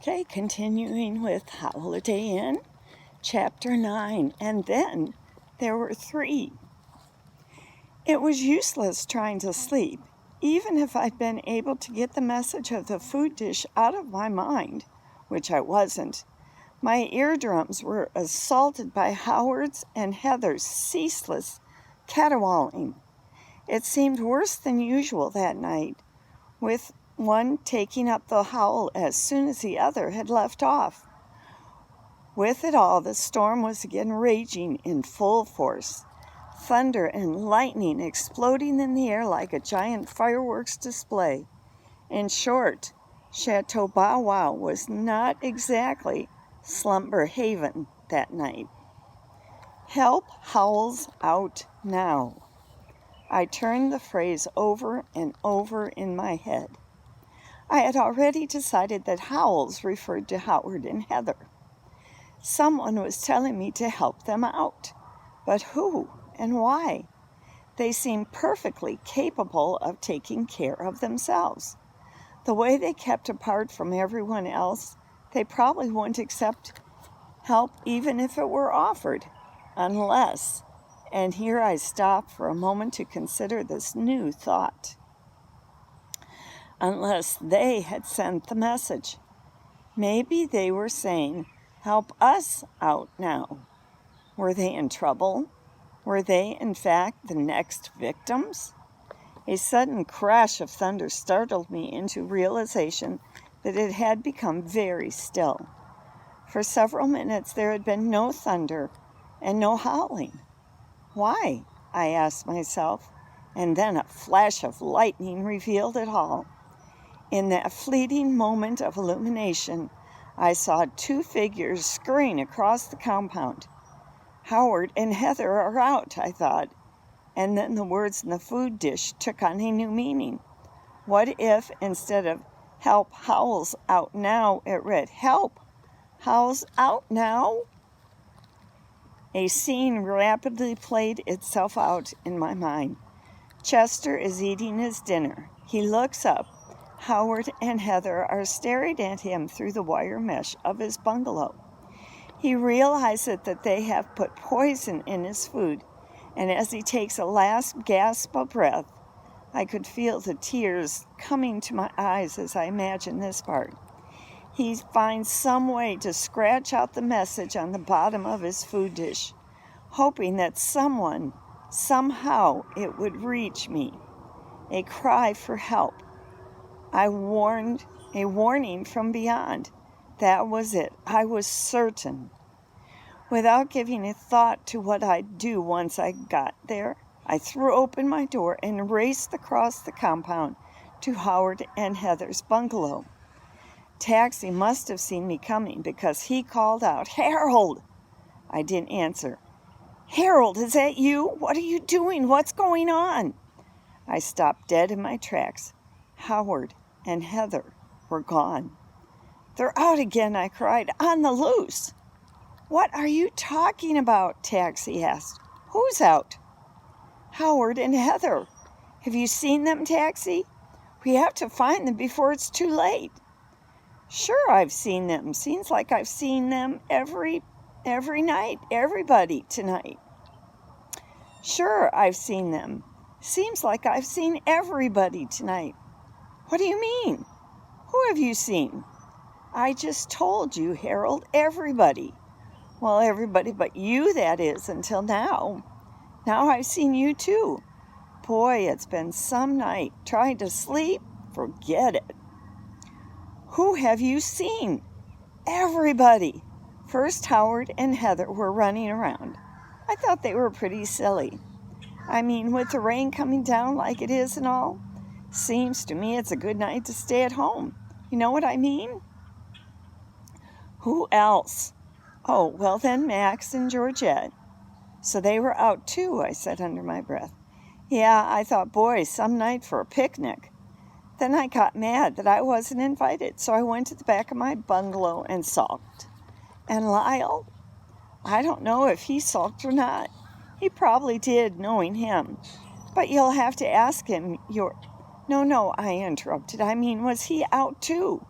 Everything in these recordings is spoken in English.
Okay, continuing with Howliday Inn, Chapter 9, and then there were 3. It was useless trying to sleep, even if I'd been able to get the message of the food dish out of my mind, which I wasn't. My eardrums were assaulted by Howard's and Heather's ceaseless caterwauling. It seemed worse than usual that night, with one taking up the howl as soon as the other had left off. With it all, the storm was again raging in full force, thunder and lightning exploding in the air like a giant fireworks display. In short, Chateau Bow Wow was not exactly slumber haven that night. Help howls out now. I turned the phrase over and over in my head. I had already decided that howls referred to Howard and Heather. Someone was telling me to help them out, but who and why? They seemed perfectly capable of taking care of themselves. The way they kept apart from everyone else, they probably wouldn't accept help even if it were offered, unless, and here I stopped for a moment to consider this new thought, unless they had sent the message. Maybe they were saying, "Help us out now." Were they in trouble? Were they, in fact, the next victims? A sudden crash of thunder startled me into realization that it had become very still. For several minutes there had been no thunder and no howling. Why? I asked myself, and then a flash of lightning revealed it all. In that fleeting moment of illumination, I saw 2 figures scurrying across the compound. Howard and Heather are out, I thought, and then the words in the food dish took on a new meaning. What if, instead of "help howls out now," it read, "help howls out now"? A scene rapidly played itself out in my mind. Chester is eating his dinner. He looks up. Howard and Heather are staring at him through the wire mesh of his bungalow. He realizes that they have put poison in his food, and as he takes a last gasp of breath, I could feel the tears coming to my eyes as I imagine this part. He finds some way to scratch out the message on the bottom of his food dish, hoping that somehow it would reach me. A cry for help. A warning from beyond. That was it. I was certain. Without giving a thought to what I'd do once I got there, I threw open my door and raced across the compound to Howard and Heather's bungalow. Taxi must have seen me coming because he called out, "Harold!" I didn't answer. "Harold, is that you? What are you doing? What's going on?" I stopped dead in my tracks. Howard and Heather were gone. "They're out again," I cried, "on the loose." "What are you talking about?" Taxi asked. "Who's out?" "Howard and Heather. Have you seen them, Taxi? We have to find them before it's too late." "Sure, I've seen them. Seems like I've seen them every night, everybody tonight." "Sure, I've seen them. Seems like I've seen everybody tonight." "What do you mean? Who have you seen?" "I just told you, Harold, everybody." "Well, everybody but you, that is, until now. Now I've seen you too. Boy, it's been some night. Trying to sleep? Forget it." "Who have you seen?" "Everybody." First, Howard and Heather were running around. I thought they were pretty silly. I mean, with the rain coming down like it is and all, seems to me it's a good night to stay at home. You know what I mean? "Who else?" "Oh, well then, Max and Georgette." "So they were out too," I said under my breath. "Yeah, I thought, boy, some night for a picnic." Then I got mad that I wasn't invited, so I went to the back of my bungalow and sulked. And Lyle? I don't know if he sulked or not. He probably did, knowing him. But you'll have to ask him No, I interrupted. I mean, was he out too?"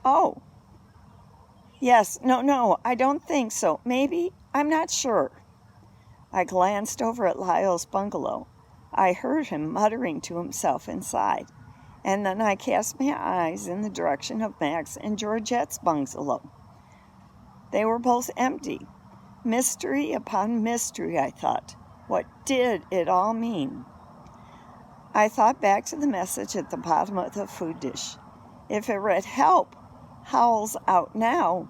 "Oh, Yes, no, I don't think so. Maybe, I'm not sure. I glanced over at Lyle's bungalow. I heard him muttering to himself inside, and then I cast my eyes in the direction of Max and Georgette's bungalow. They were both empty. Mystery upon mystery, I thought. What did it all mean? I thought back to the message at the bottom of the food dish. If it read, "Help! Howl's out now,"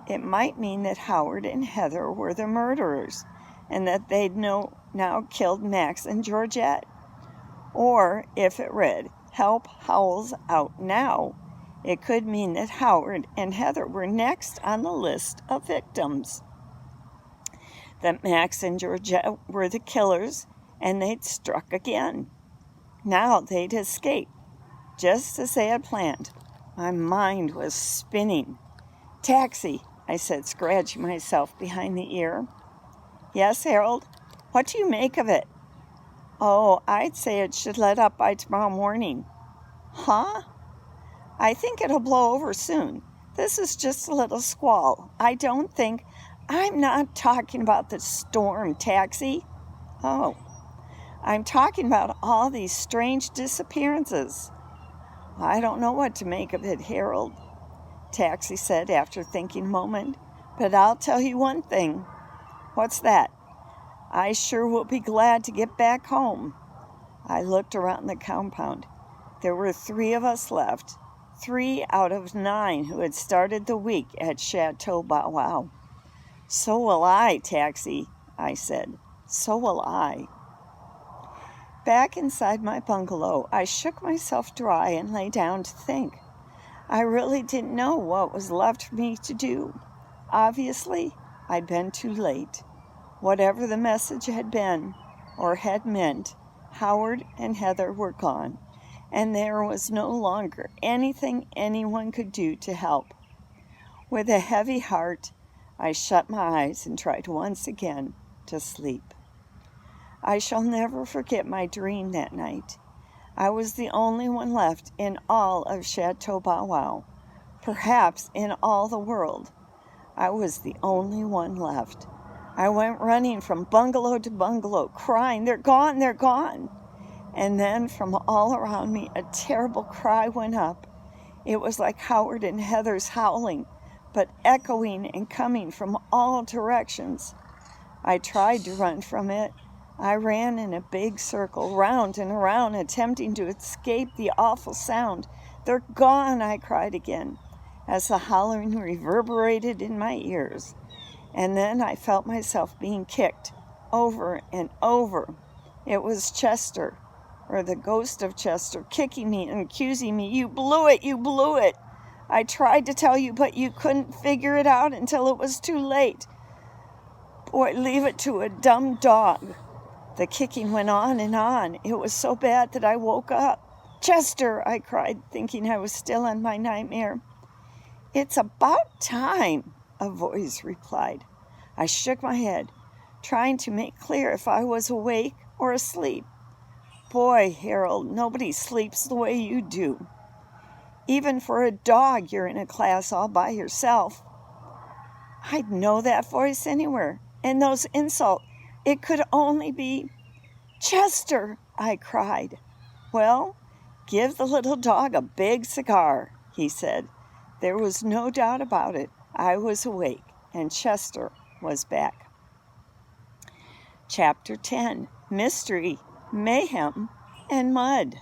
it might mean that Howard and Heather were the murderers and that they'd now killed Max and Georgette. Or if it read, "Help! Howl's out now," it could mean that Howard and Heather were next on the list of victims. That Max and Georgette were the killers and they'd struck again. Now they'd escape, just as they had planned. My mind was spinning. "Taxi," I said, scratching myself behind the ear. "Yes, Harold? What do you make of it?" "Oh, I'd say it should let up by tomorrow morning." "Huh?" "I think it'll blow over soon. This is just a little squall. I don't think—" "I'm not talking about the storm, Taxi." "Oh. I'm talking about all these strange disappearances." "I don't know what to make of it, Harold," Taxi said after thinking a moment. "But I'll tell you one thing." "What's that?" "I sure will be glad to get back home." I looked around the compound. There were 3 of us left, 3 out of 9 who had started the week at Chateau Bow Wow. "So will I, Taxi," I said. "So will I." Back inside my bungalow, I shook myself dry and lay down to think. I really didn't know what was left for me to do. Obviously, I'd been too late. Whatever the message had been, or had meant, Howard and Heather were gone, and there was no longer anything anyone could do to help. With a heavy heart, I shut my eyes and tried once again to sleep. I shall never forget my dream that night. I was the only one left in all of Chateau Bow Wow, perhaps in all the world. I was the only one left. I went running from bungalow to bungalow, crying, "They're gone, they're gone." And then from all around me, a terrible cry went up. It was like Howard and Heather's howling, but echoing and coming from all directions. I tried to run from it. I ran in a big circle, round and around, attempting to escape the awful sound. "They're gone," I cried again, as the hollering reverberated in my ears. And then I felt myself being kicked over and over. It was Chester, or the ghost of Chester, kicking me and accusing me. "You blew it, you blew it. I tried to tell you, but you couldn't figure it out until it was too late. Boy, leave it to a dumb dog." The kicking went on and on. It was so bad that I woke up. "Chester," I cried, thinking I was still in my nightmare. "It's about time," a voice replied. I shook my head, trying to make clear if I was awake or asleep. "Boy, Harold, nobody sleeps the way you do. Even for a dog, you're in a class all by yourself." I'd know that voice anywhere. And those insults, it could only be— "Chester," I cried. "Well, give the little dog a big cigar," he said. There was no doubt about it. I was awake, and Chester was back. Chapter 10, Mystery, Mayhem, and Mud.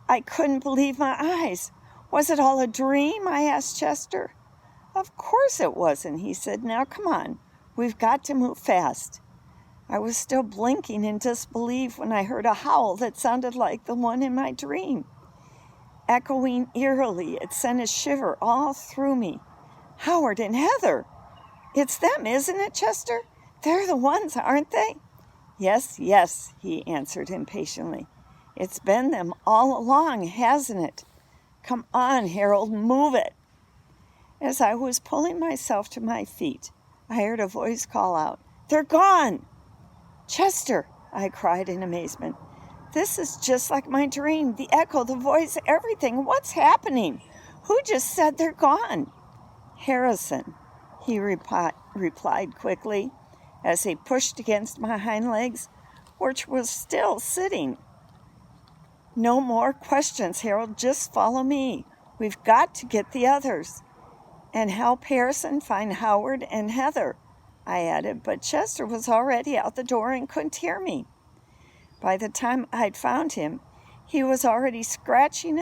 I couldn't believe my eyes. "Was it all a dream?" I asked Chester. "Of course it wasn't," he said. "Now come on, we've got to move fast." I was still blinking in disbelief when I heard a howl that sounded like the one in my dream. Echoing eerily, it sent a shiver all through me. "Howard and Heather! It's them, isn't it, Chester? They're the ones, aren't they?" Yes, he answered impatiently. "It's been them all along, hasn't it? Come on, Harold, move it." As I was pulling myself to my feet, I heard a voice call out, "They're gone!" "Chester," I cried in amazement. "This is just like my dream. The echo, the voice, everything. What's happening? Who just said they're gone?" Harrison, he replied quickly as he pushed against my hind legs, which was still sitting. No more questions, Harold. Just follow me. We've got to get the others. And help Harrison find Howard and Heather, I added, but Chester was already out the door and couldn't hear me. By the time I'd found him, he was already scratching